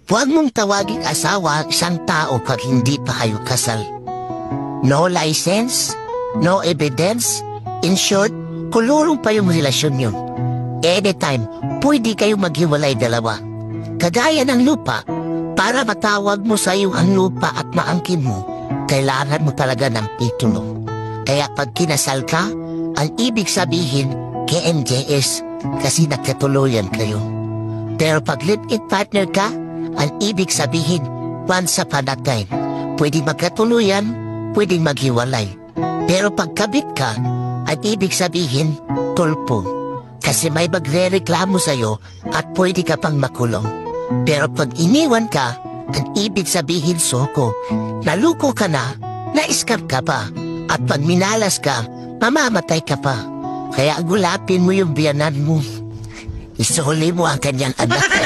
Huwag mong tawaging asawa ang isang tao pag hindi pa kayo kasal. No license, no evidence. In short, kulurong pa yung relasyon yun. Anytime, pwede kayo maghiwalay dalawa. Kagaya ng lupa, para matawag mo sa iyo ang lupa at maangkin mo, kailangan mo talaga ng titulo. Kaya pag kinasal ka, ang ibig sabihin, KMJS, kasi nagkatuluyan kayo. Pero pag live-in partner ka, ang ibig sabihin, once upon a time, pwedeng magkatuluyan, pwedeng maghiwalay. Pero pag kabit ka, ang ibig sabihin, tulpo. Kasi may magre-reklamo sa'yo at pwede ka pang makulong. Pero pag iniwan ka, ang ibig sabihin, soko. Naluko ka na, na-scam ka pa. At pag minalas ka, mamamatay ka pa. Kaya gulapin mo yung biyanan mo. Isuli mo ang kanyang anak.